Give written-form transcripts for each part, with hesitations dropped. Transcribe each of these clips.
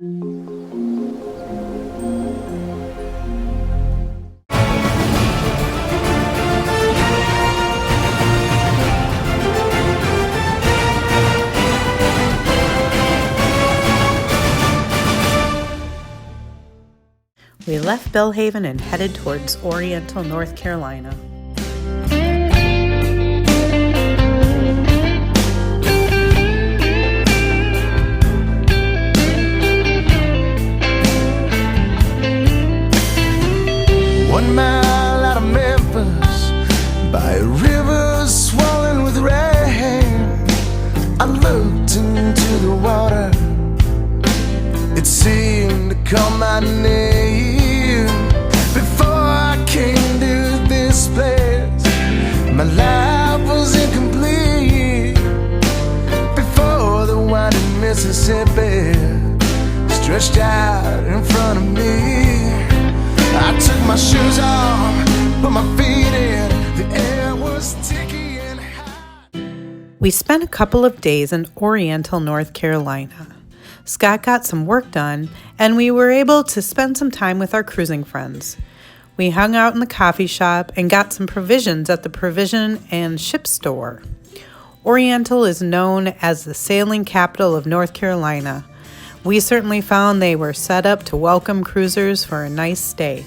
We left Belhaven and headed towards Oriental, North Carolina. One mile out of Memphis, by a river swollen with rain, I looked into the water. It seemed to call my name. Before I came to this place, my life was incomplete. Before the winding Mississippi stretched out in front of me, I took my shoes off, put my feet in, the air was sticky and hot. We spent a couple of days in Oriental, North Carolina. Scott got some work done, and we were able to spend some time with our cruising friends. We hung out in the coffee shop and got some provisions at the provision and ship store. Oriental is known as the sailing capital of North Carolina. We certainly found they were set up to welcome cruisers for a nice stay.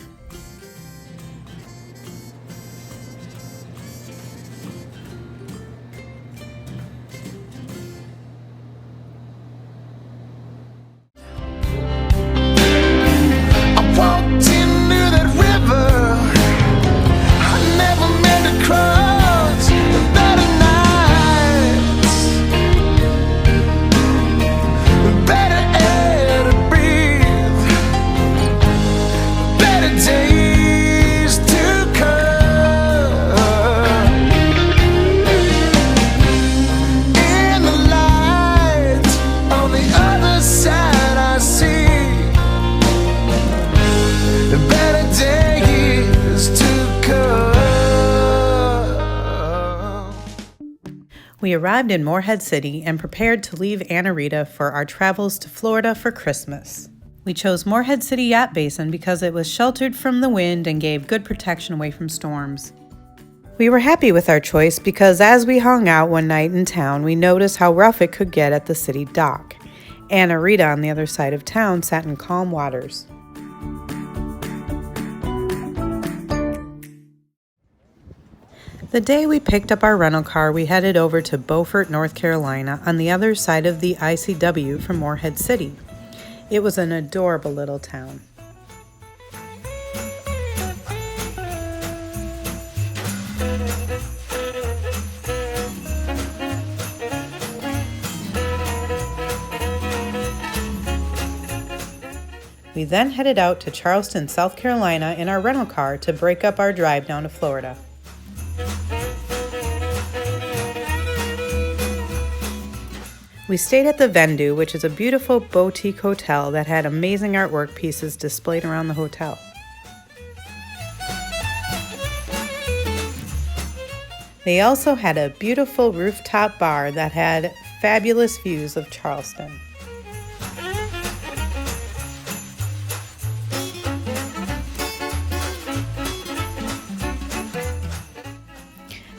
We arrived in Morehead City and prepared to leave Anna Rita for our travels to Florida for Christmas. We chose Morehead City Yacht Basin because it was sheltered from the wind and gave good protection away from storms. We were happy with our choice because as we hung out one night in town, we noticed how rough it could get at the city dock. Anna Rita on the other side of town sat in calm waters. The day we picked up our rental car, we headed over to Beaufort, North Carolina, on the other side of the ICW from Morehead City. It was an adorable little town. We then headed out to Charleston, South Carolina in our rental car to break up our drive down to Florida. We stayed at the Venue, which is a beautiful boutique hotel that had amazing artwork pieces displayed around the hotel. They also had a beautiful rooftop bar that had fabulous views of Charleston.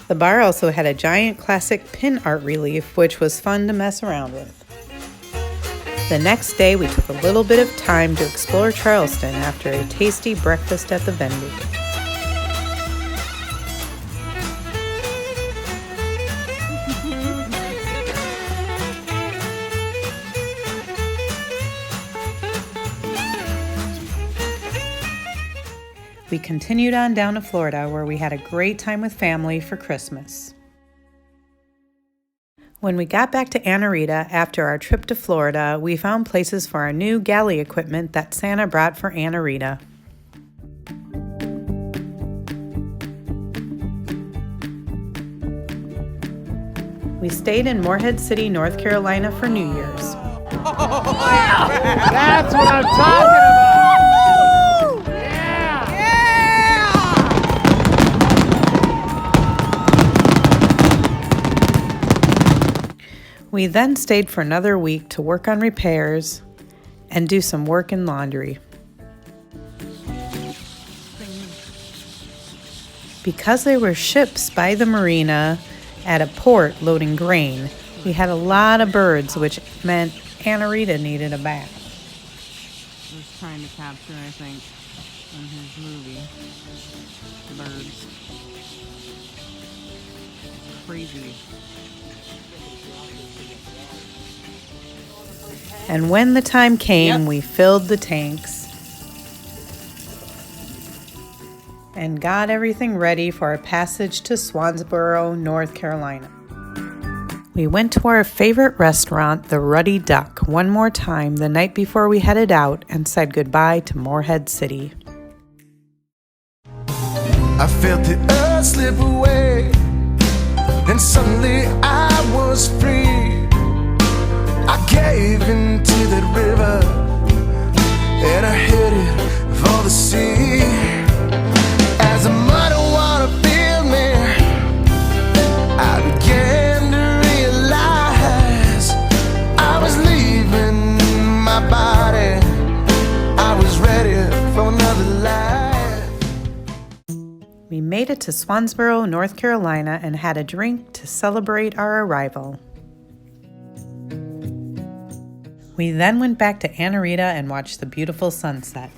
The bar also had a giant classic pin art relief, which was fun to mess around with. The next day, we took a little bit of time to explore Charleston after a tasty breakfast at the Venue. We continued on down to Florida, where we had a great time with family for Christmas. When we got back to Anna Rita after our trip to Florida, we found places for our new galley equipment that Santa brought for Anna Rita. We stayed in Morehead City, North Carolina for New Year's. Oh, yeah. That's what I'm talking about! We then stayed for another week to work on repairs, and do some work in laundry. Because there were ships by the marina at a port loading grain, we had a lot of birds, which meant Anna Rita needed a bath. Was trying to capture, I think, in his movie, birds. Crazy. And when the time came, we filled the tanks and got everything ready for our passage to Swansboro, North Carolina. We went to our favorite restaurant, the Ruddy Duck, one more time the night before we headed out and said goodbye to Morehead City. I felt the earth slip away, and suddenly I was free. I gave into that river, and I headed for the sea. As the muddy water filled me, I began to realize I was leaving my body. I was ready for another life. We made it to Swansboro, North Carolina, and had a drink to celebrate our arrival. We then went back to Anna Rita and watched the beautiful sunset.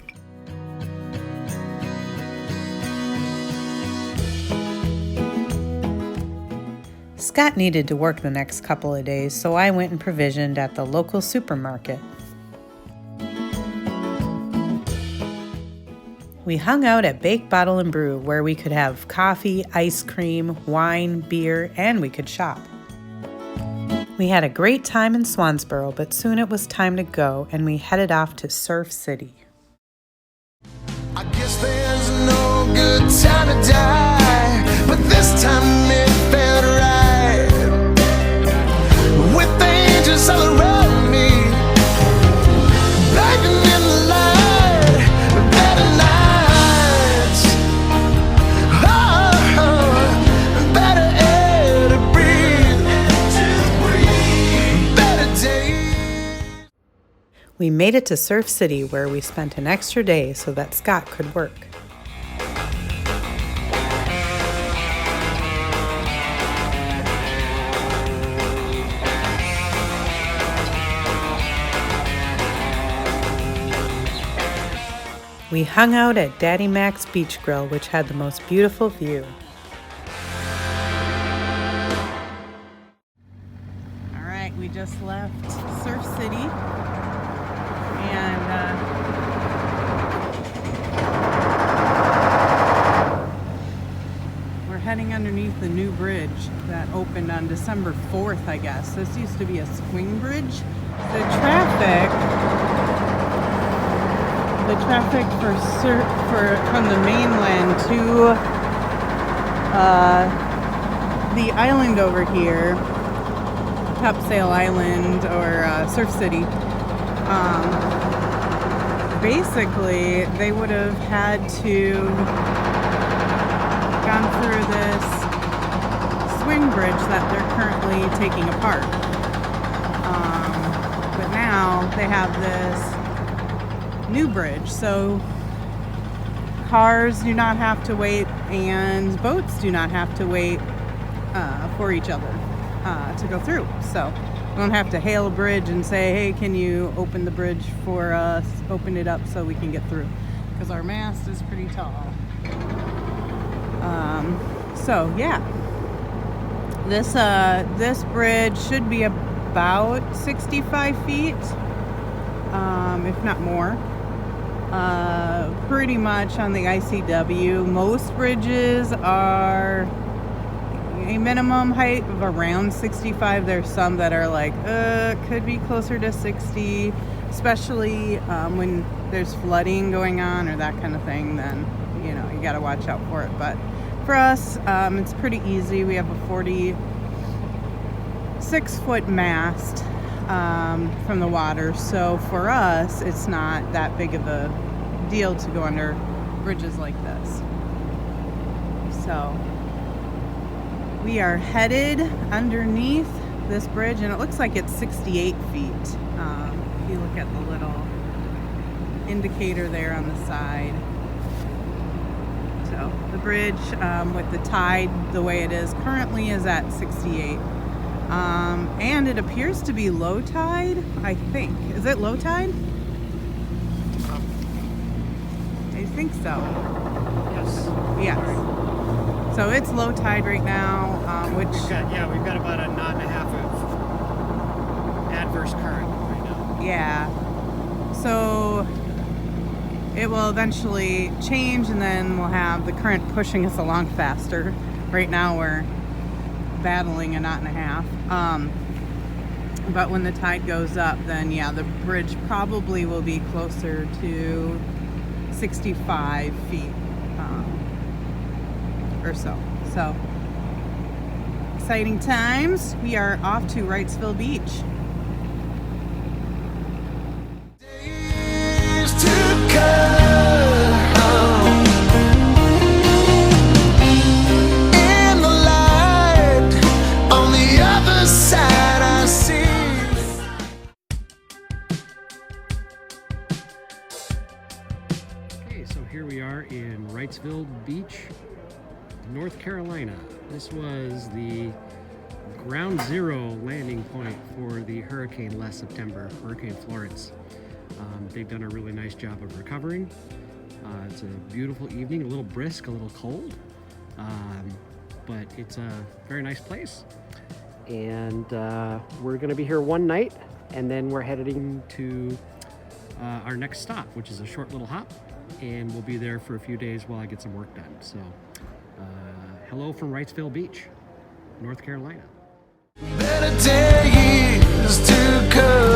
Scott needed to work the next couple of days, so I went and provisioned at the local supermarket. We hung out at Bake, Bottle, and Brew, where we could have coffee, ice cream, wine, beer, and we could shop. We had a great time in Swansboro, but soon it was time to go, and we headed off to Surf City. I guess there's no good time to die, but this time it felt right. With angels all around me, blackened in the light, better nights, better air to breathe, better days. We made it to Surf City, where we spent an extra day so that Scott could work. We hung out at Daddy Mac's Beach Grill, which had the most beautiful view. All right, we just left Surf City, and we're heading underneath the new bridge that opened on December 4th, I guess. This used to be a swing bridge. The traffic from the mainland to the island over here, Topsail Island or Surf City, basically they would have had to gone through this swing bridge that they're currently taking apart, but now they have this new bridge, so cars do not have to wait and boats do not have to wait for each other to go through. So we don't have to hail a bridge and say, hey, can you open the bridge for us, open it up so we can get through, because our mast is pretty tall. So yeah, this bridge should be about 65 feet, if not more. Pretty much on the ICW. Most bridges are a minimum height of around 65. There's some that are like, could be closer to 60, especially when there's flooding going on or that kind of thing, then, you know, you got to watch out for it. But for us, it's pretty easy. We have a 46-foot mast from the water, so for us it's not that big of a deal to go under bridges like this. So we are headed underneath this bridge, and it looks like it's 68 feet if you look at the little indicator there on the side. So the bridge with the tide the way it is currently is at 68. And it appears to be low tide, I think. Is it low tide? I think so. Yes. Yes. So it's low tide right now, which... We've got about a knot and a half of adverse current right now. Yeah. So it will eventually change, and then we'll have the current pushing us along faster. Right now we're battling a knot and a half. But when the tide goes up, then yeah, the bridge probably will be closer to 65 feet or so. So exciting times. We are off to Wrightsville Beach. Days to come. In the light, on the other side, I see. Okay, so here we are in Wrightsville Beach, North Carolina. This was the ground zero landing point for the hurricane last September, Hurricane Florence. They've done a really nice job of recovering. It's a beautiful evening, a little brisk, a little cold, but it's a very nice place. And we're going to be here one night, and then we're heading to our next stop, which is a short little hop, and we'll be there for a few days while I get some work done. So hello from Wrightsville Beach, North Carolina. Better days to come.